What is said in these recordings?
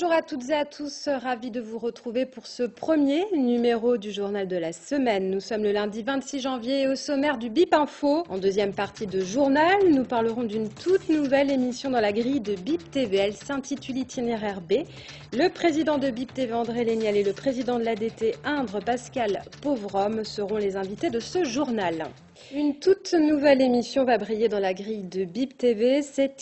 Bonjour à toutes et à tous, ravi de vous retrouver pour ce premier numéro du journal de la semaine. Nous sommes le lundi 26 janvier et au sommaire du BIP Info. En deuxième partie de journal, nous parlerons d'une toute nouvelle émission dans la grille de BIP TV. Elle s'intitule Itinéraire B. Le président de BIP TV, André Léniel, et le président de l'ADT Indre, Pascal Pauvrehomme, seront les invités de ce journal. Une toute nouvelle émission va briller dans la grille de BIP TV, c'est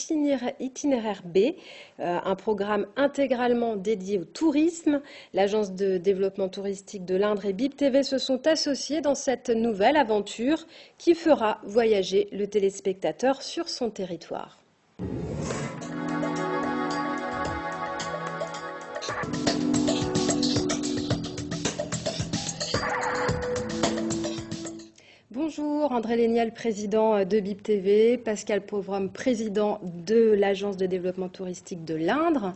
Itinéraire B, un programme intégralement dédié au tourisme. L'agence de développement touristique de l'Indre et BIP TV se sont associés dans cette nouvelle aventure qui fera voyager le téléspectateur sur son territoire. Bonjour, André Léniel, président de BIP TV, Pascal Pauvrehomme, président de l'Agence de développement touristique de l'Indre.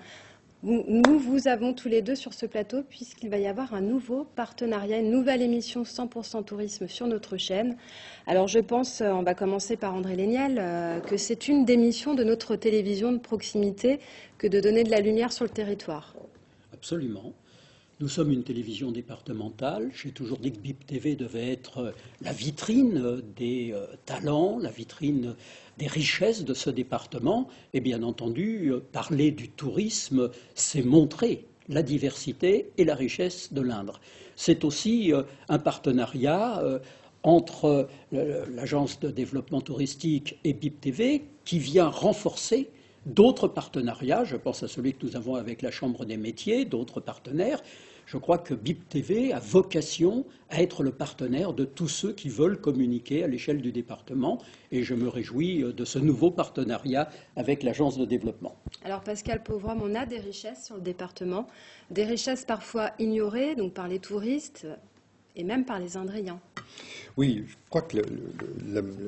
Nous vous avons tous les deux sur ce plateau puisqu'il va y avoir un nouveau partenariat, une nouvelle émission 100% tourisme sur notre chaîne. Alors je pense, on va commencer par André Léniel, que c'est une des missions de notre télévision de proximité que de donner de la lumière sur le territoire. Absolument. Nous sommes une télévision départementale. J'ai toujours dit que BIP TV devait être la vitrine des talents, la vitrine des richesses de ce département. Et bien entendu, parler du tourisme, c'est montrer la diversité et la richesse de l'Indre. C'est aussi un partenariat entre l'Agence de développement touristique et BIP TV qui vient renforcer d'autres partenariats. Je pense à celui que nous avons avec la Chambre des métiers, d'autres partenaires. Je crois que BIP TV a vocation à être le partenaire de tous ceux qui veulent communiquer à l'échelle du département et je me réjouis de ce nouveau partenariat avec l'Agence de développement. Alors Pascal Pauvrehomme, on a des richesses sur le département, des richesses parfois ignorées donc par les touristes et même par les Indriens. Oui, je crois que,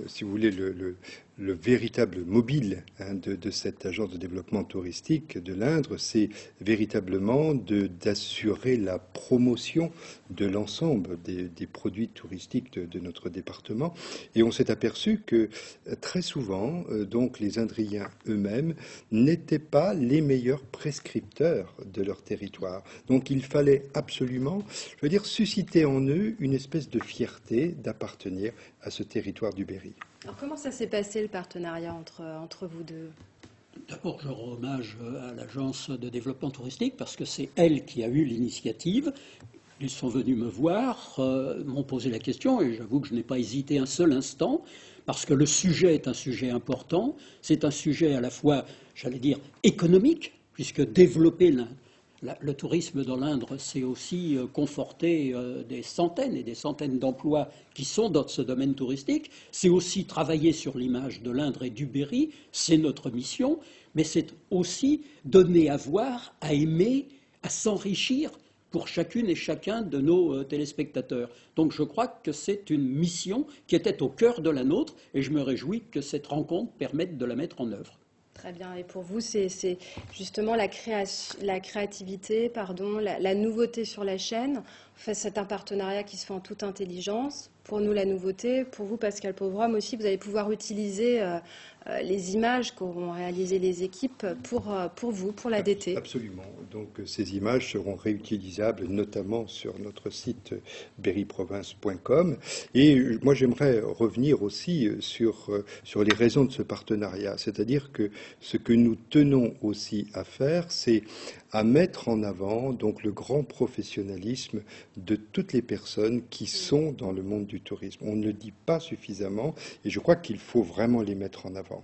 si vous voulez, le véritable mobile de cette agence de développement touristique de l'Indre, c'est véritablement d'assurer la promotion de l'ensemble des produits touristiques de notre département. Et on s'est aperçu que très souvent, donc, les Indriens eux-mêmes n'étaient pas les meilleurs prescripteurs de leur territoire. Donc il fallait absolument, je veux dire, susciter en eux une espèce de fierté d'appartenir à ce territoire du Berry. Alors comment ça s'est passé le partenariat entre vous deux ? D'abord, je rends hommage à l'Agence de développement touristique parce que c'est elle qui a eu l'initiative. Ils sont venus me voir, m'ont posé la question et j'avoue que je n'ai pas hésité un seul instant parce que le sujet est un sujet important. C'est un sujet à la fois, j'allais dire, économique, puisque développer le tourisme dans l'Indre, c'est aussi conforter des centaines et des centaines d'emplois qui sont dans ce domaine touristique. C'est aussi travailler sur l'image de l'Indre et du Berry, c'est notre mission, mais c'est aussi donner à voir, à aimer, à s'enrichir pour chacune et chacun de nos téléspectateurs. Donc je crois que c'est une mission qui était au cœur de la nôtre et je me réjouis que cette rencontre permette de la mettre en œuvre. Très bien. Et pour vous, c'est justement la créativité, la nouveauté sur la chaîne. Enfin, c'est un partenariat qui se fait en toute intelligence. Pour nous, la nouveauté. Pour vous, Pascal Pauvrehomme aussi, vous allez pouvoir utiliser les images qu'auront réalisées les équipes pour vous, pour l'ADT. Absolument. Donc ces images seront réutilisables notamment sur notre site berryprovince.com. Et moi, j'aimerais revenir aussi sur les raisons de ce partenariat. C'est-à-dire que ce que nous tenons aussi à faire, c'est à mettre en avant donc le grand professionnalisme de toutes les personnes qui sont dans le monde du tourisme. On ne le dit pas suffisamment et je crois qu'il faut vraiment les mettre en avant.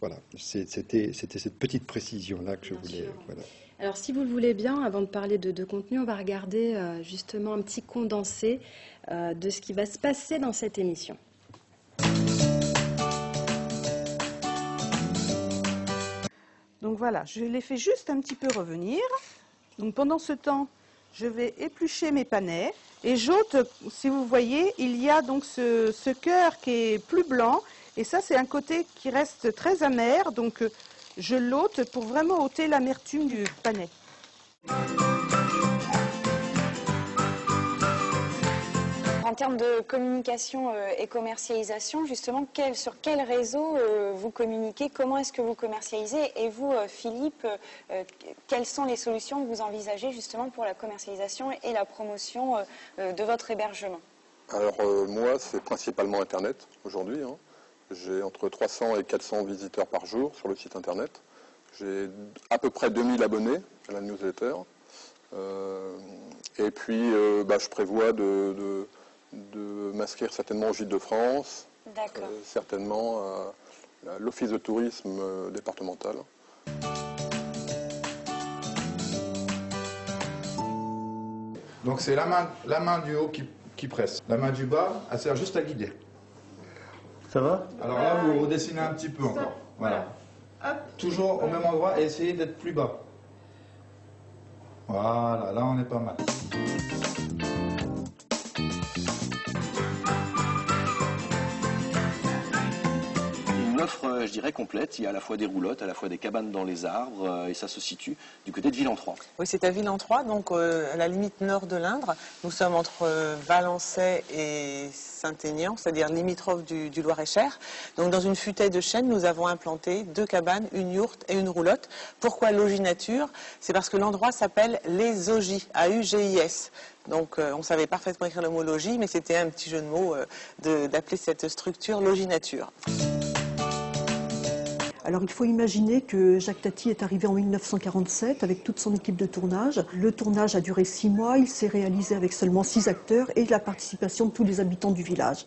Voilà, c'était cette petite précision-là que je voulais. Voilà. Alors, si vous le voulez bien, avant de parler de contenu, on va regarder justement un petit condensé de ce qui va se passer dans cette émission. Donc voilà, je les fais juste un petit peu revenir. Donc pendant ce temps, je vais éplucher mes panais et j'ôte, si vous voyez, il y a donc ce cœur qui est plus blanc et ça c'est un côté qui reste très amer, donc je l'ôte pour vraiment ôter l'amertume du panais. Alors en termes de communication et commercialisation, justement, sur quel réseau vous communiquez? Comment est-ce que vous commercialisez? Et vous, Philippe, quelles sont les solutions que vous envisagez justement pour la commercialisation et la promotion de votre hébergement? Alors moi, c'est principalement Internet aujourd'hui. Hein. J'ai entre 300 et 400 visiteurs par jour sur le site Internet. J'ai à peu près 2000 abonnés à la newsletter. Et puis, je prévois de m'inscrire certainement au Gîte de France, certainement à l'Office de tourisme départemental. Donc c'est la main du haut qui presse. La main du bas, elle sert juste à guider. Ça va? Alors là, vous redessinez un petit peu encore. Voilà. Toujours au même endroit et essayez d'être plus bas. Voilà, là on est pas mal. Une offre, je dirais, complète. Il y a à la fois des roulottes, à la fois des cabanes dans les arbres, et ça se situe du côté de Villentroy. Oui, c'est à Villentroy, donc à la limite nord de l'Indre. Nous sommes entre Valençay et Saint-Aignan, c'est-à-dire limitrophe du Loir-et-Cher. Donc dans une futaie de chêne, nous avons implanté 2 cabanes, une yourte et une roulotte. Pourquoi Logis Nature? C'est parce que l'endroit s'appelle Les Augis, A-U-G-I-S. Donc on savait parfaitement écrire le mot logis, mais c'était un petit jeu de mots d'appeler cette structure Logis Nature. Alors il faut imaginer que Jacques Tati est arrivé en 1947 avec toute son équipe de tournage. Le tournage a duré 6 mois, il s'est réalisé avec seulement 6 acteurs et la participation de tous les habitants du village.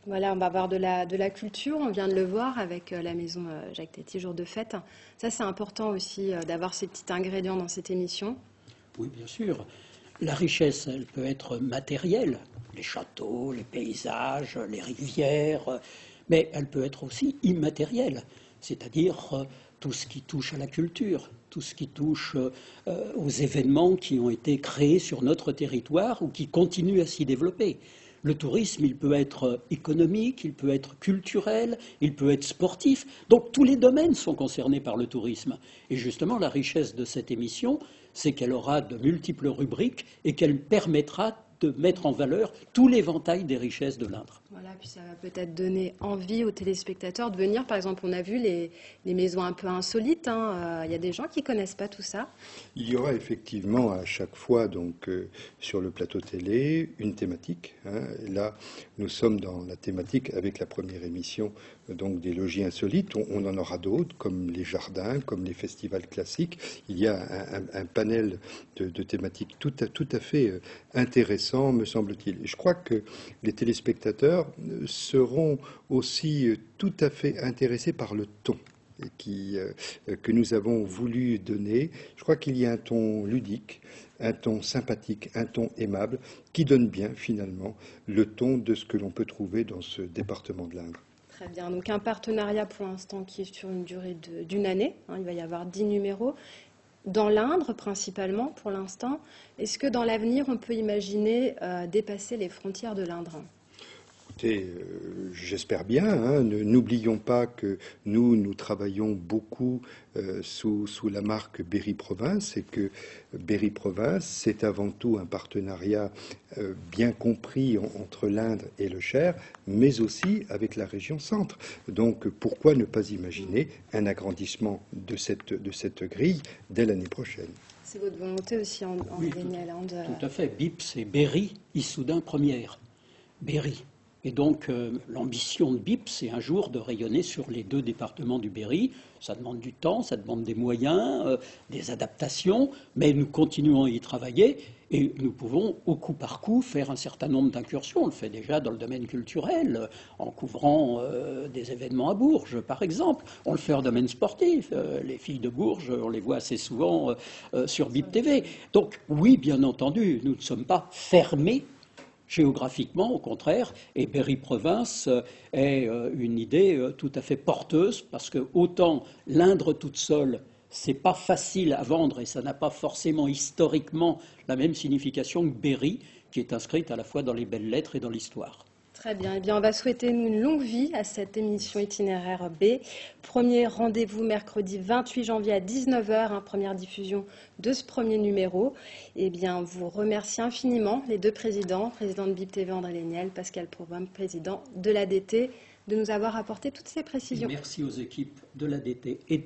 Voilà, on va avoir de la culture, on vient de le voir avec la maison Jacques Tati, jour de fête. Ça, c'est important aussi d'avoir ces petits ingrédients dans cette émission. Oui, bien sûr. La richesse, elle peut être matérielle, les châteaux, les paysages, les rivières, mais elle peut être aussi immatérielle, c'est-à-dire tout ce qui touche à la culture, tout ce qui touche aux événements qui ont été créés sur notre territoire ou qui continuent à s'y développer. Le tourisme, il peut être économique, il peut être culturel, il peut être sportif. Donc tous les domaines sont concernés par le tourisme. Et justement, la richesse de cette émission, c'est qu'elle aura de multiples rubriques et qu'elle permettra de mettre en valeur tout l'éventail des richesses de l'Indre. Voilà, puis ça va peut-être donner envie aux téléspectateurs de venir. Par exemple, on a vu les maisons un peu insolites. Il y a des gens qui ne connaissent pas tout ça. Il y aura effectivement à chaque fois, donc, sur le plateau télé, une thématique. Là, nous sommes dans la thématique avec la première émission donc, des logis insolites. On en aura d'autres, comme les jardins, comme les festivals classiques. Il y a un panel de thématiques tout à fait intéressant, me semble-t-il. Je crois que les téléspectateurs seront aussi tout à fait intéressés par le ton que nous avons voulu donner. Je crois qu'il y a un ton ludique, un ton sympathique, un ton aimable, qui donne bien finalement le ton de ce que l'on peut trouver dans ce département de l'Indre. Très bien, donc un partenariat pour l'instant qui est sur une durée d'une année. Il va y avoir 10 numéros. Dans l'Indre, principalement, pour l'instant, est-ce que dans l'avenir, on peut imaginer dépasser les frontières de l'Indre ? J'espère bien. N'oublions pas que nous travaillons beaucoup sous la marque Berry Province et que Berry Province, c'est avant tout un partenariat bien compris entre l'Indre et le Cher, mais aussi avec la région centre. Donc pourquoi ne pas imaginer un agrandissement de cette grille dès l'année prochaine? C'est votre volonté aussi en Vénéalande. Tout à fait. BIP, c'est Berry, Issoudun Première. Berry. Et donc, l'ambition de BIP, c'est un jour de rayonner sur les 2 départements du Berry. Ça demande du temps, ça demande des moyens, des adaptations, mais nous continuons à y travailler et nous pouvons, au coup par coup, faire un certain nombre d'incursions. On le fait déjà dans le domaine culturel, en couvrant des événements à Bourges, par exemple. On le fait en domaine sportif. Les filles de Bourges, on les voit assez souvent sur BIP TV. Donc, oui, bien entendu, nous ne sommes pas fermés géographiquement, au contraire, et Berry Province est une idée tout à fait porteuse, parce que autant l'Indre toute seule, c'est pas facile à vendre et ça n'a pas forcément historiquement la même signification que Berry, qui est inscrite à la fois dans les belles lettres et dans l'histoire. Très bien. Eh bien, on va souhaiter nous une longue vie à cette émission Itinéraire B. Premier rendez-vous mercredi 28 janvier à 19h, première diffusion de ce premier numéro. Eh bien, vous remercie infiniment les deux présidents, président de BIP TV André Léniel, Pascal Provost, président de l'ADT, de nous avoir apporté toutes ces précisions. Et merci aux équipes de l'ADT et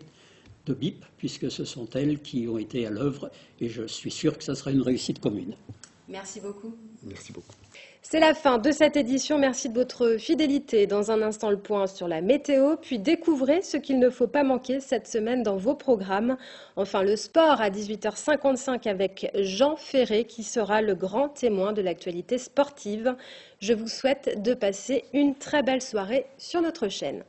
de BIP, puisque ce sont elles qui ont été à l'œuvre, et je suis sûr que ça sera une réussite commune. Merci beaucoup. Merci beaucoup. C'est la fin de cette édition. Merci de votre fidélité. Dans un instant, le point sur la météo, puis découvrez ce qu'il ne faut pas manquer cette semaine dans vos programmes. Enfin, le sport à 18h55 avec Jean Ferré, qui sera le grand témoin de l'actualité sportive. Je vous souhaite de passer une très belle soirée sur notre chaîne.